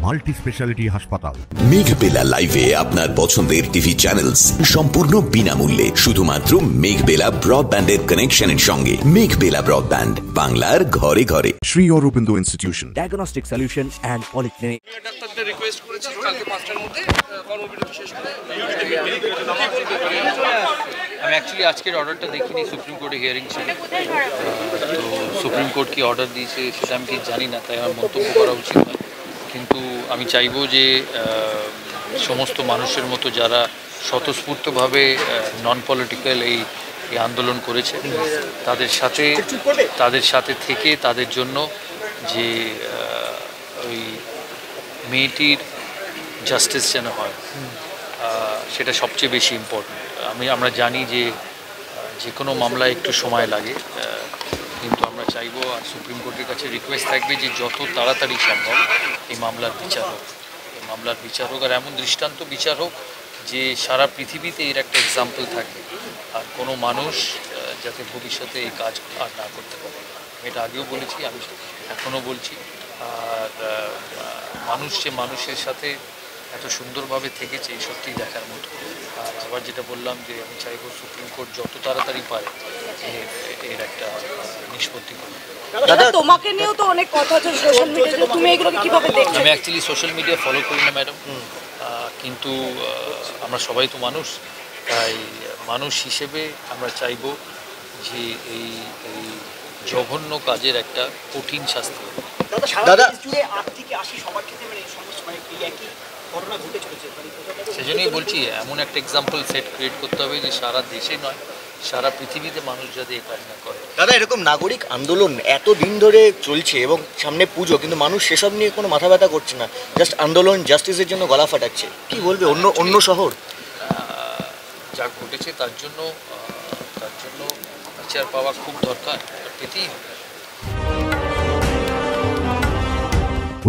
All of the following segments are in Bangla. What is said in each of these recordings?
মাল্টি স্পেশালিটি হাসপাতাল। মেঘবেলা লাইভে আপনার পছন্দের টিভি চ্যানেলস সম্পূর্ণ বিনামূল্যে শুধুমাত্র মেঘবেলা ব্রডব্যান্ডের কানেকশনের সঙ্গে। মেঘবেলা ব্রডব্যান্ড, বাংলার ঘরে ঘরে। Sri Aurobindo Institution, Diagnostic Solution and Polyclinic। ডাক্তারদের রিকোয়েস্ট করেছি কালকে 5টার মধ্যে কর্মবিরতি শেষ করে। আমি অ্যাকচুয়ালি আজকের অর্ডারটা দেখিনি, সুপ্রিম কোর্টে হিয়ারিং ছিল, তো সুপ্রিম কোর্ট কি অর্ডার দিয়েছে সেটা আমি ঠিক জানি না, তাই আমার মন্তব্য করা উচিত নয়। কিন্তু আমি চাইবো যে সমস্ত মানুষের মতো যারা স্বতঃস্ফূর্তভাবে নন পলিটিক্যাল এই আন্দোলন করেছে তাদের সাথে থেকে তাদের জন্য যে ওই মেয়েটির জাস্টিস যেন হয় সেটা সবচেয়ে বেশি ইম্পর্টেন্ট। আমরা জানি যে কোনো মামলায় একটু সময় লাগে, কিন্তু আমরা চাইবো আর সুপ্রিম কোর্টের কাছে রিকোয়েস্ট থাকবে যে যত তাড়াতাড়ি সম্ভব এই মামলার বিচার হোক আর এমন দৃষ্টান্ত বিচার হোক যে সারা পৃথিবীতে এর একটা এক্সাম্পল থাকে আর কোনো মানুষ যাতে ভবিষ্যতে এই কাজ আর না করতে পারে। আমি এটা আগেও বলেছি, আমি এখনও বলছি। আর মানুষের সাথে এত সুন্দরভাবে থেকেছে সত্যিই দেখার মতো। আর আবার যেটা বললাম যে আমি চাইবো সুপ্রিম কোর্ট যত তাড়াতাড়ি পারে এর একটা নিষ্পত্তি করবে। দাদা, তোমাকে নিয়েও তো অনেক কথা হচ্ছে সোশ্যাল মিডিয়াতে, তুমি এগুলোকে কিভাবে দেখছো? আমি অ্যাকচুয়ালি সোশ্যাল মিডিয়া ফলো করি না ম্যাডাম, কিন্তু আমরা সবাই তো মানুষ, তাই মানুষ হিসেবে আমরা চাইবো যে এই জঘন্য কাজের একটা কঠিন শাস্তি। দাদা, জুড়ে 8 থেকে 80 সবার ক্ষেত্রে মানে সমস্যা মানে এই একই ঘটনা ঘটে চলেছে। সেজন্যই বলছি এমন একটা এক্সাম্পল সেট ক্রিয়েট করতে হবে যে সারা দেশে নয় সারা পৃথিবীতে মানুষ যাতে এই কাজ না করে। দাদা, এরকম নাগরিক আন্দোলন এত দিন ধরে চলছে এবং সামনে পুজো, কিন্তু মানুষ সেসব নিয়ে কোনো মাথা ব্যথা করছে না, জাস্ট আন্দোলন জাস্টিসের জন্য গলা ফাটাচ্ছে। কি বলবে অন্য শহর যা ঘটেছে তার জন্য বিচার পাওয়া খুব দরকার, পেতেই হবে।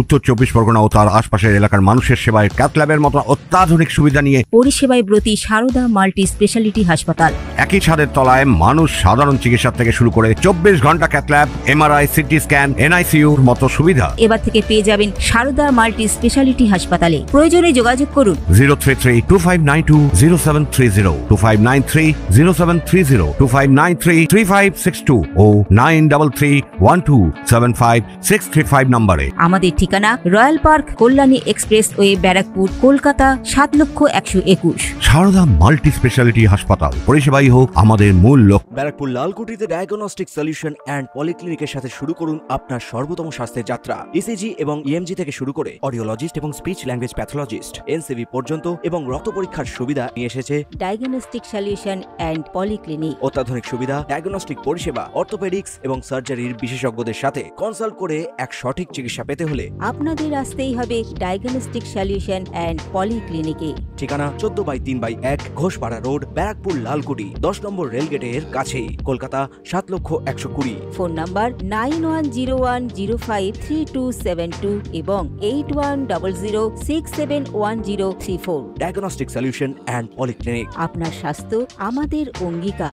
উত্তর 24 পরগনা ও তার আশপাশের এলাকার মানুষের সেবায় ক্যাথ ল্যাবের মতো অত্যাধুনিক সুবিধা নিয়ে পরিষেবায় ব্রতী সারদা মাল্টি স্পেশালিটি হাসপাতাল। একই ছাদের তলায় মানুষ সাধারণ চিকিৎসা থেকে শুরু করে 24 ঘন্টা cath lab, MRI, CT scan, এনআইসিইউর মতো সুবিধা এবার থেকে পেয়ে যাবেন সারদা মাল্টি স্পেশালিটি হাসপাতালে। প্রয়োজনে যোগাযোগ করুন 033-2592-0730, 2593-0730, 2593-3562 ও 9331275635 নম্বরে। আমাদের ঠিকানা royal park, Kalyani express way, Barrackpore, Kolkata 7,01,21। Sarada multi speciality হাসপাতাল, পরিষেবাই হোক আমাদের মূল লক্ষ্য। ব্যারাকপুর লালকুটিতে ডায়াগনস্টিক সলিউশন অ্যান্ড পলিক্লিনিকের সাথে শুরু করুন আপনার সর্বোত্তম স্বাস্থ্যের যাত্রা। ইসিজি এবং ইএমজি থেকে শুরু করে অডিওলজিস্ট এবং স্পিচ ল্যাঙ্গুয়েজ প্যাথোলজিস্ট, এনসিবি পর্যন্ত এবং রক্ত পরীক্ষার সুবিধা নিয়ে এসেছে ডায়াগনস্টিক সলিউশন অ্যান্ড পলিক্লিনিক। অত্যাধুনিক সুবিধা, ডায়াগনস্টিক পরিষেবা, অর্থোপেডিক্স এবং সার্জারির বিশেষজ্ঞদের সাথে কনসাল্ট করে এক সঠিক চিকিৎসা পেতে হলে আপনাদের আসতেই হবে ডায়াগনস্টিক সলিউশন অ্যান্ড পলিক্লিনিকে। ঠিকানা 14/3/1 ঘোষপাড়া রোড, ব্যারাকপুর লালকুটি, 10 নম্বর রেলগেটের কাছেই, কলকাতা 7,01,20। ফোন নাম্বার 9101053272 এবং 8100671034। Diagnostic solution and polyclinic. আপনার স্বাস্থ্য আমাদের অঙ্গীকার।